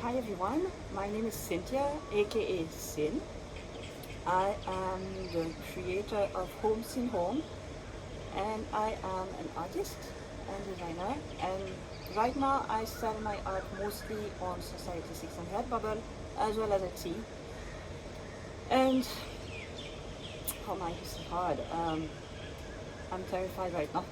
Hi everyone, my name is Cynthia, aka Cyn. I am the creator of Home Cyn Home, and I am an artist and designer, and right now I sell my art mostly on Society 6 and Redbubble as well as Etsy. And oh my, this is hard. I'm terrified right now.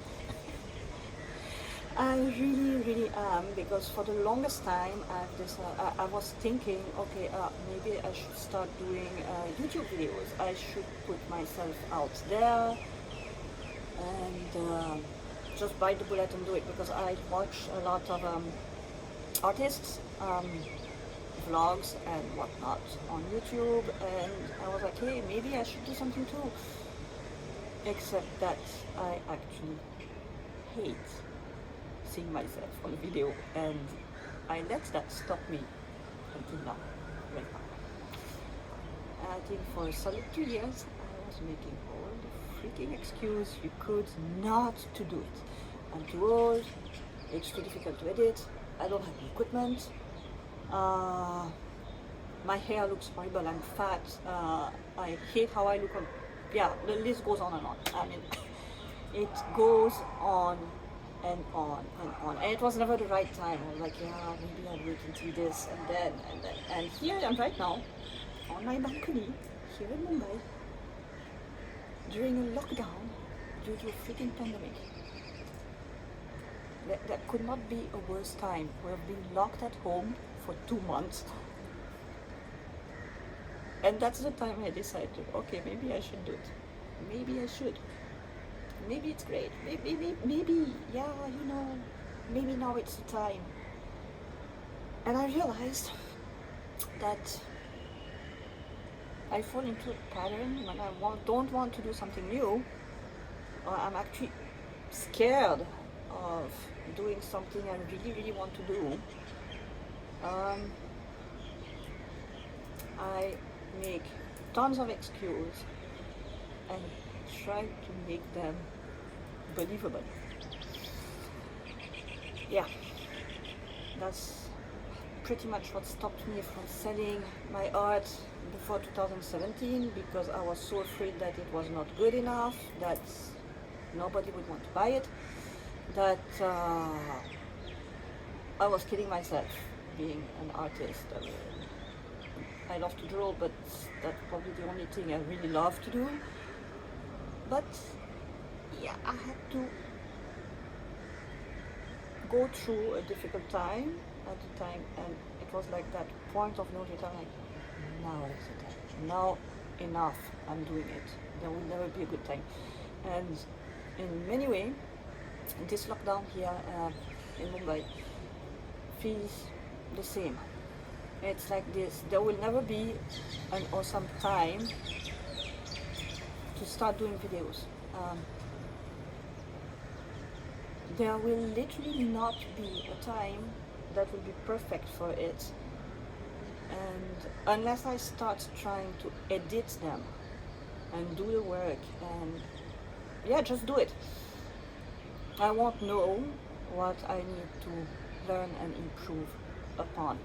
I really am, because for the longest time I was thinking, okay, maybe I should start doing YouTube videos. I should put myself out there and just bite the bullet and do it, because I watch a lot of artists, vlogs and whatnot on YouTube, and I was like, hey, maybe I should do something too. Except that I actually hate seeing myself on a video, and I let that stop me until now, right now. I think for a solid 2 years I was making all the freaking excuse you could not to do it. I'm too old, it's too difficult to edit, I don't have the equipment, my hair looks horrible, I'm fat, I hate how I look on, yeah, the list goes on and on. I mean, it goes on and on and on, and it was never the right time. I was like, yeah, maybe I'll wait until this and then, and here I am right now on my balcony here in Mumbai during a lockdown due to a freaking pandemic. That could not be a worse time. We have been locked at home for 2 months, and that's the time I decided, okay, maybe I should do it. Maybe I should. Maybe it's great. Maybe, yeah, you know, maybe now it's the time. And I realized that I fall into a pattern when I don't want to do something new, or I'm actually scared of doing something I really want to do. I make tons of excuses and try to make them believable. Yeah, that's pretty much what stopped me from selling my art before 2017, because I was so afraid that it was not good enough, that nobody would want to buy it, that I was kidding myself being an artist. I love to draw, but that's probably the only thing I really love to do. But yeah, I had to go through a difficult time at the time, and it was like that point of no return, like, now is the time, now enough, I'm doing it, there will never be a good time. And in many ways, this lockdown here in Mumbai feels the same. It's like this, there will never be an awesome time to start doing videos. There will literally not be a time that will be perfect for it, and unless I start trying to edit them and do the work and yeah, just do it, I won't know what I need to learn and improve upon.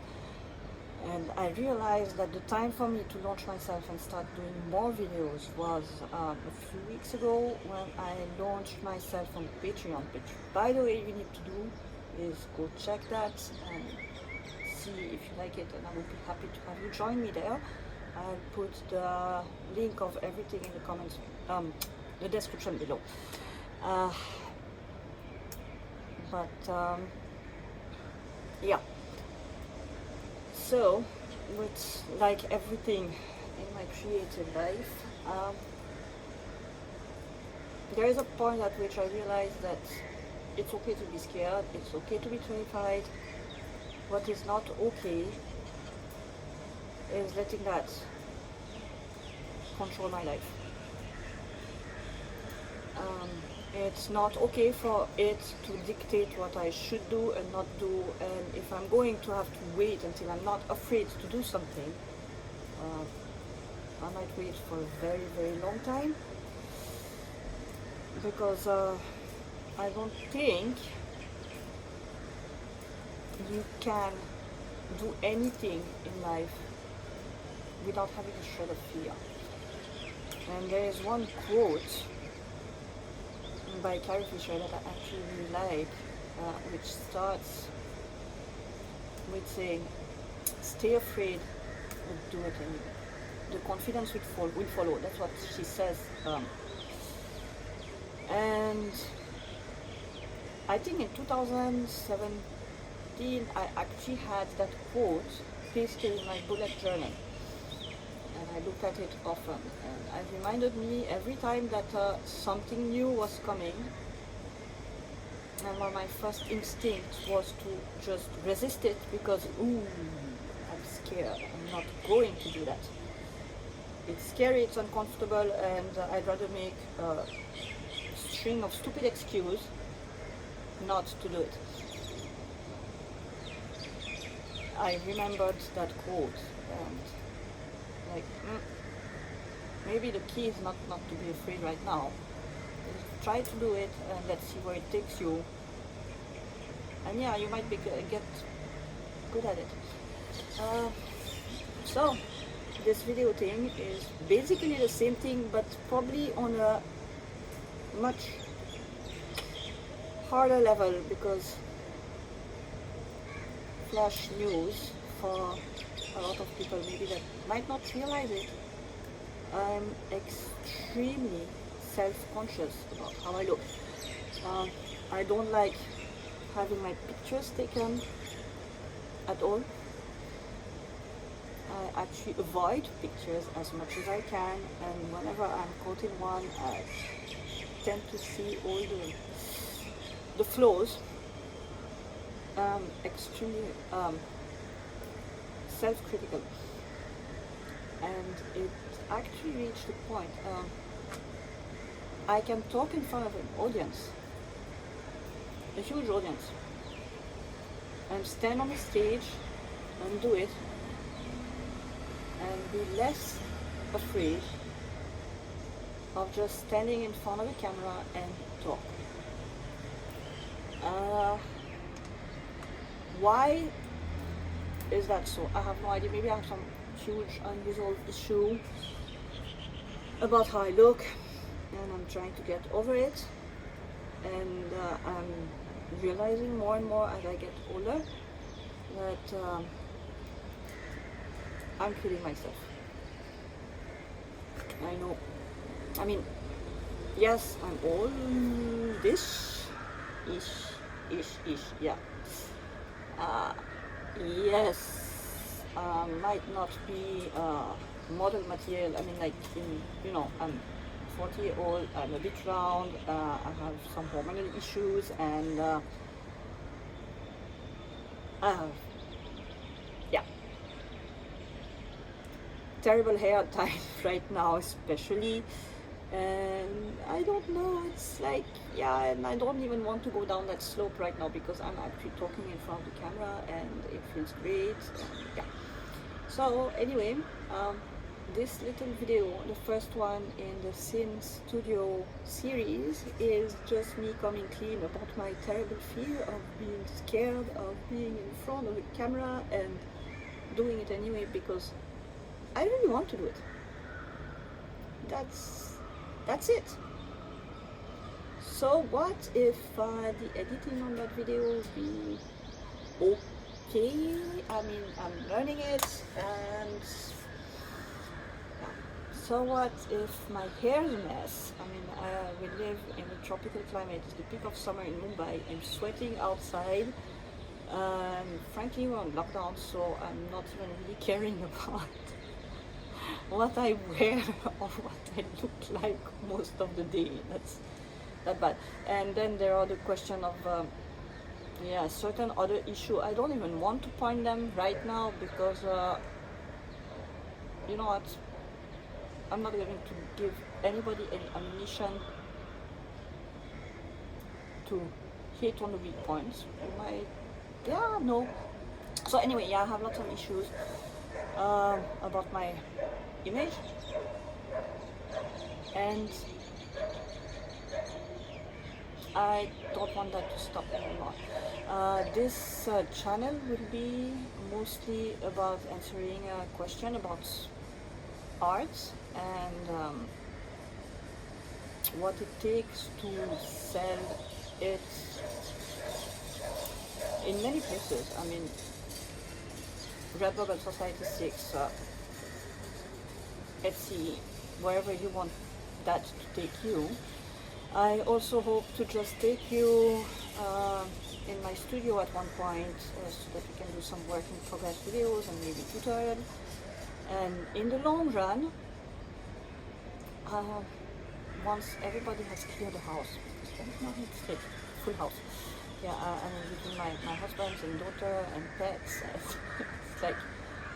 And I realized that the time for me to launch myself and start doing more videos was a few weeks ago, when I launched myself on Patreon, which, by the way, you need to do is go check that and see if you like it, and I would be happy to have you join me there. I'll put the link of everything in the comments, the description below. Yeah. So, with like everything in my creative life, there is a point at which I realized that it's okay to be scared, it's okay to be terrified. What is not okay is letting that control my life. It's not okay for it to dictate what I should do and not do, and if I'm going to have to wait until I'm not afraid to do something, I might wait for a very long time, because I don't think you can do anything in life without having a shred of fear. And there is one quote by Carrie Fisher that I actually really like, which starts with saying, "Stay afraid, but do it anyway. The confidence will follow." That's what she says. And I think in 2017 I actually had that quote pasted in my bullet journal, and I looked at it often, and it reminded me every time that something new was coming, and well, my first instinct was to just resist it because, ooh, I'm scared, I'm not going to do that. It's scary, it's uncomfortable, and I'd rather make a string of stupid excuses not to do it. I remembered that quote, and like, maybe the key is not to be afraid right now. Try to do it, and let's see where it takes you. And yeah, you might get good at it. So this video thing is basically the same thing, but probably on a much harder level, because flash news for a lot of people maybe that might not realize it. I'm extremely self-conscious about how I look. I don't like having my pictures taken at all. I actually avoid pictures as much as I can, and whenever I'm caught in one, I tend to see all the flaws. Extremely self-critical, and it actually reached the point I can talk in front of an audience, a huge audience, and stand on the stage and do it, and be less afraid of just standing in front of a camera and talk. Why is that so? I have no idea. Maybe I have some huge unresolved issue about how I look, and I'm trying to get over it, and I'm realizing more and more as I get older that I'm kidding myself. I know. I mean, yes, I'm oldish, yeah. Yes, might not be model material. I mean, like, I'm 40-year-old, I'm a bit round, I have some hormonal issues, and I have, yeah, terrible hair type right now, especially. And I don't know, it's like, yeah, and I don't even want to go down that slope right now because I'm actually talking in front of the camera and it feels great, and yeah. So anyway, this little video, the first one in the Cyn Studio series, is just me coming clean about my terrible fear of being scared of being in front of the camera and doing it anyway because I really want to do it. That's it. So what if the editing on that video will be okay? I mean, I'm learning it, and so what if my hair is a mess? I mean, we live in a tropical climate. It's the peak of summer in Mumbai. I'm sweating outside. Frankly, we're on lockdown, so I'm not even really caring about what I wear or what I look like most of the day. That's that bad. And then there are the question of certain other issue. I don't even want to point them right now because you know what, I'm not going to give anybody any ammunition to hit on the weak points. So anyway, I have lots of issues about my image, and I don't want that to stop anymore. This channel will be mostly about answering a question about art and what it takes to sell it in many places. I mean, Redbubble, Society 6, Etsy, wherever you want that to take you. I also hope to just take you in my studio at one point so that we can do some work in progress videos and maybe tutorial. And in the long run, once everybody has cleared the house, it's like full house. Yeah, I mean, between my husband and daughter and pets, it's like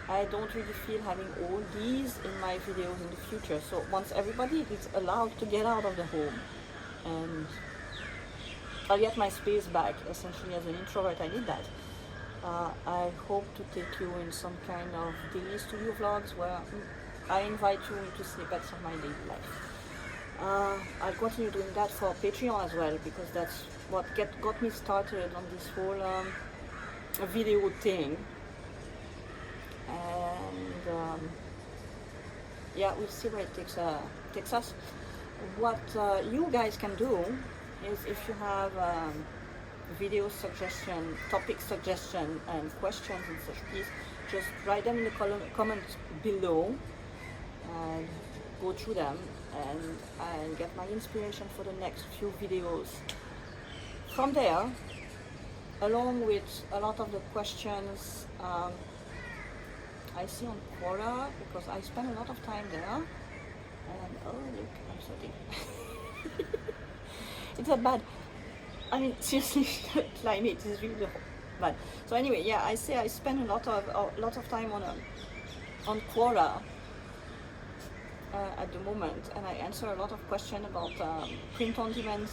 I don't really feel having all these in my videos in the future. So once everybody is allowed to get out of the home and I'll get my space back, essentially as an introvert, I need that. I hope to take you in some kind of daily studio vlogs where I invite you into snippets of my daily life. I'll continue doing that for Patreon as well, because that's what got me started on this whole video thing. And yeah, we'll see where it takes us. What you guys can do is, if you have video suggestion, topic suggestion, and questions and such, please just write them in the comments below and go through them, and I'll get my inspiration for the next few videos from there, along with a lot of the questions I see on Quora, because I spend a lot of time there. And oh look, I'm sweating. It's not bad. I mean, seriously, climate is really bad. So anyway, yeah, I say I spend a lot of time on Quora at the moment, and I answer a lot of questions about print-on-demand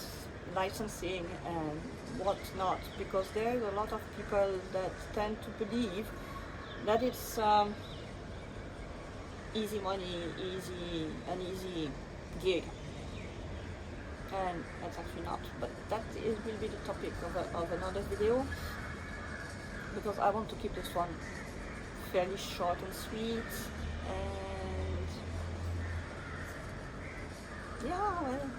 licensing and whatnot, because there are a lot of people that tend to believe that it's easy money, an easy gig. And that's actually not, but that will be the topic of another video, because I want to keep this one fairly short and sweet. And yeah, well,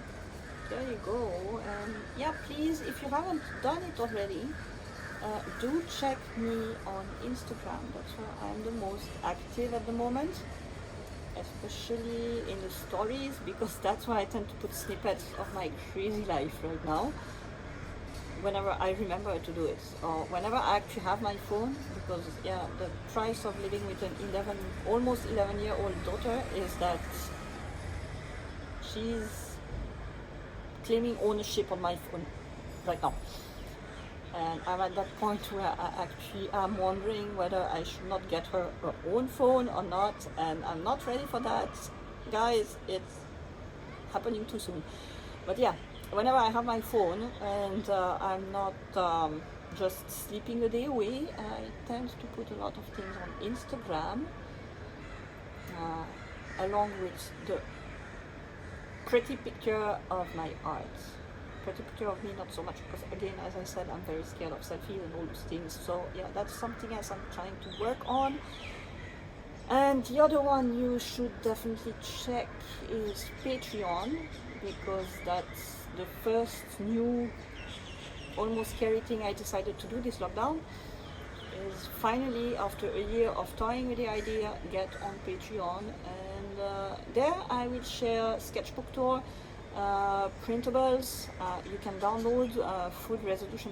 there you go. And yeah, please, if you haven't done it already, do check me on Instagram. That's where I'm the most active at the moment, especially in the stories, because that's where I tend to put snippets of my crazy life right now, whenever I remember to do it, or whenever I actually have my phone, because yeah, the price of living with an almost 11-year-old daughter is that she's claiming ownership on my phone right now. And I'm at that point where I actually am wondering whether I should not get her own phone or not, and I'm not ready for that. Guys, it's happening too soon. But yeah, whenever I have my phone and I'm not just sleeping the day away, I tend to put a lot of things on Instagram, along with the pretty picture of my art. Pretty picture of me, not so much, because again, as I said, I'm very scared of selfies and all those things. So yeah, that's something else I'm trying to work on. And the other one you should definitely check is Patreon, because that's the first new, almost scary thing I decided to do this lockdown, is finally, after a year of toying with the idea, get on Patreon. And there I will share sketchbook tour, printables. You can download full resolution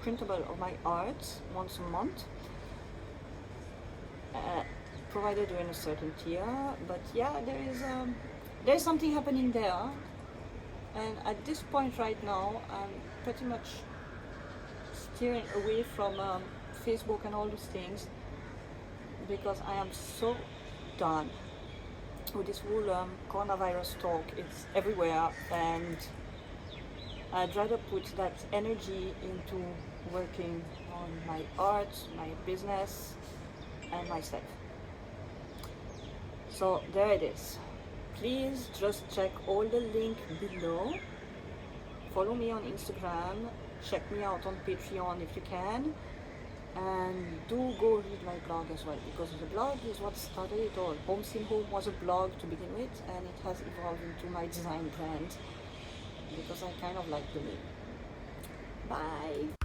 printable of my art once a month, provided you're in a certain tier. But yeah, there is something happening there, and at this point right now, I'm pretty much steering away from Facebook and all those things, because I am so done with this whole coronavirus talk. It's everywhere, and I'd rather put that energy into working on my art, my business, and myself. So there it is. Please just check all the link below follow me on Instagram, check me out on Patreon if you can, and do go read my blog as well, because the blog is what started it all. Home Cyn Home was a blog to begin with, and it has evolved into my design brand because I kind of like the name. Bye!